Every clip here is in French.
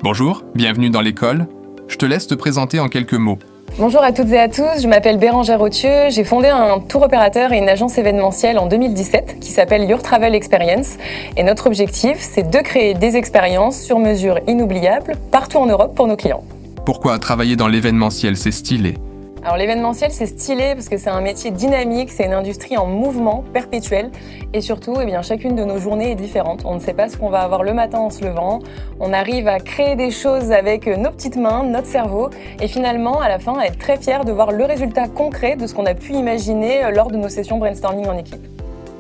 Bonjour, bienvenue dans l'école. Je te laisse te présenter en quelques mots. Bonjour à toutes et à tous, je m'appelle Bérangère Authieux, j'ai fondé un tour opérateur et une agence événementielle en 2017 qui s'appelle Your Travel Experience. Et notre objectif, c'est de créer des expériences sur mesure inoubliables partout en Europe pour nos clients. Pourquoi travailler dans l'événementiel, c'est stylé? Alors l'événementiel, c'est stylé parce que c'est un métier dynamique, c'est une industrie en mouvement perpétuel et surtout, chacune de nos journées est différente. On ne sait pas ce qu'on va avoir le matin en se levant. On arrive à créer des choses avec nos petites mains, notre cerveau et finalement, à la fin, à être très fier de voir le résultat concret de ce qu'on a pu imaginer lors de nos sessions brainstorming en équipe.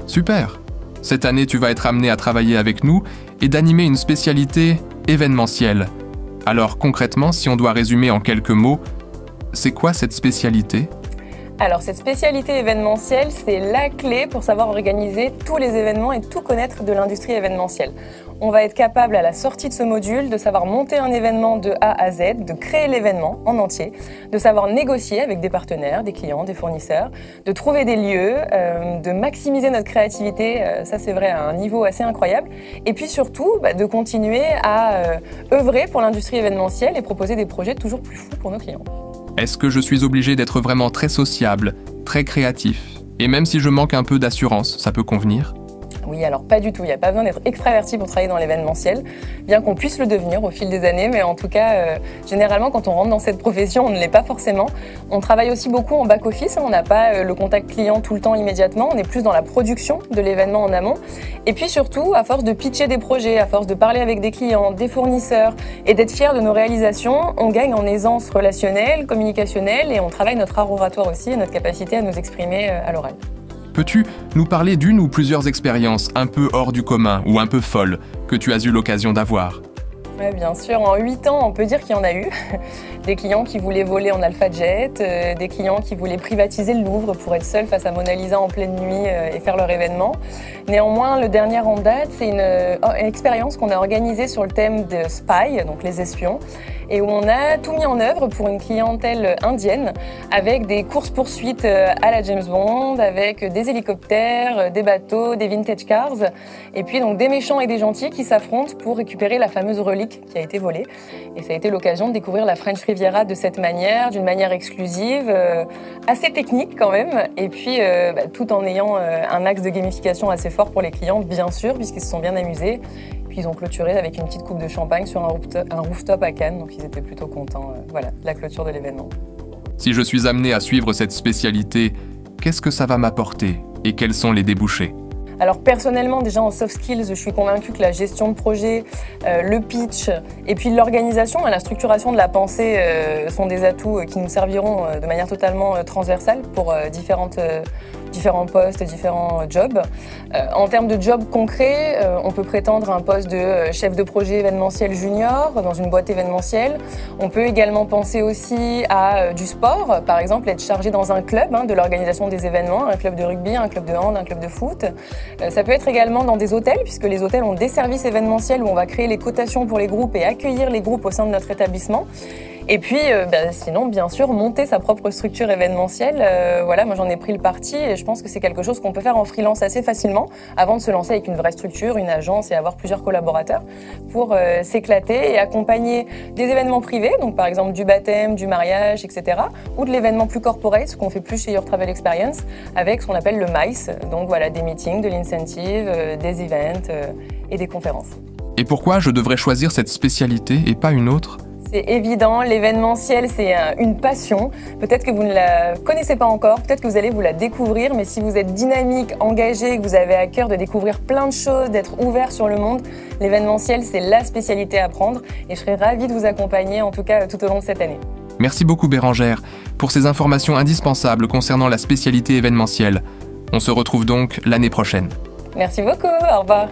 Super! Cette année, tu vas être amené à travailler avec nous et d'animer une spécialité événementielle. Alors concrètement, si on doit résumer en quelques mots, c'est quoi cette spécialité? Alors cette spécialité événementielle, c'est la clé pour savoir organiser tous les événements et tout connaître de l'industrie événementielle. On va être capable à la sortie de ce module de savoir monter un événement de A à Z, de créer l'événement en entier, de savoir négocier avec des partenaires, des clients, des fournisseurs, de trouver des lieux, de maximiser notre créativité, ça c'est vrai à un niveau assez incroyable, et puis surtout de continuer à œuvrer pour l'industrie événementielle et proposer des projets toujours plus fous pour nos clients. Est-ce que je suis obligé d'être vraiment très sociable, très créatif? Et même si je manque un peu d'assurance, ça peut convenir? Oui, alors pas du tout. Il n'y a pas besoin d'être extraverti pour travailler dans l'événementiel, bien qu'on puisse le devenir au fil des années. Mais en tout cas, généralement, quand on rentre dans cette profession, on ne l'est pas forcément. On travaille aussi beaucoup en back-office. On n'a pas le contact client tout le temps immédiatement. On est plus dans la production de l'événement en amont. Et puis surtout, à force de pitcher des projets, à force de parler avec des clients, des fournisseurs et d'être fier de nos réalisations, on gagne en aisance relationnelle, communicationnelle et on travaille notre art oratoire aussi et notre capacité à nous exprimer à l'oral. Peux-tu nous parler d'une ou plusieurs expériences un peu hors du commun ou un peu folles que tu as eu l'occasion d'avoir? Oui, bien sûr. En 8 ans, on peut dire qu'il y en a eu. Des clients qui voulaient voler en Alpha Jet, des clients qui voulaient privatiser le Louvre pour être seuls face à Mona Lisa en pleine nuit et faire leur événement. Néanmoins, le dernier en date, c'est une expérience qu'on a organisée sur le thème de Spy, donc les espions, et où on a tout mis en œuvre pour une clientèle indienne avec des courses-poursuites à la James Bond, avec des hélicoptères, des bateaux, des vintage cars, et puis donc des méchants et des gentils qui s'affrontent pour récupérer la fameuse relique qui a été volée. Et ça a été l'occasion de découvrir la French Riviera de cette manière, d'une manière exclusive, assez technique quand même, et puis tout en ayant un axe de gamification assez fort pour les clients, bien sûr, puisqu'ils se sont bien amusés. Puis ils ont clôturé avec une petite coupe de champagne sur un rooftop à Cannes, donc ils étaient plutôt contents de la clôture de l'événement. Si je suis amené à suivre cette spécialité, qu'est-ce que ça va m'apporter et quels sont les débouchés? Alors personnellement, déjà en soft skills, je suis convaincue que la gestion de projet, le pitch et puis l'organisation et la structuration de la pensée sont des atouts qui nous serviront de manière totalement transversale pour différents postes, différents jobs. En termes de jobs concrets, on peut prétendre à un poste de chef de projet événementiel junior dans une boîte événementielle. On peut également penser aussi à du sport, par exemple être chargé dans un club de l'organisation des événements, un club de rugby, un club de hand, un club de foot. Ça peut être également dans des hôtels, puisque les hôtels ont des services événementiels où on va créer les cotations pour les groupes et accueillir les groupes au sein de notre établissement. Et puis, sinon, bien sûr, monter sa propre structure événementielle. Moi j'en ai pris le parti et je pense que c'est quelque chose qu'on peut faire en freelance assez facilement avant de se lancer avec une vraie structure, une agence et avoir plusieurs collaborateurs pour s'éclater et accompagner des événements privés, donc par exemple du baptême, du mariage, etc. ou de l'événement plus corporate, ce qu'on fait plus chez Your Travel Experience, avec ce qu'on appelle le MICE, donc voilà, des meetings, de l'incentive, des events et des conférences. Et pourquoi je devrais choisir cette spécialité et pas une autre? C'est évident, l'événementiel, c'est une passion. Peut-être que vous ne la connaissez pas encore, peut-être que vous allez vous la découvrir, mais si vous êtes dynamique, engagé, que vous avez à cœur de découvrir plein de choses, d'être ouvert sur le monde, l'événementiel, c'est la spécialité à prendre et je serai ravie de vous accompagner, en tout cas tout au long de cette année. Merci beaucoup Bérangère pour ces informations indispensables concernant la spécialité événementielle. On se retrouve donc l'année prochaine. Merci beaucoup, au revoir.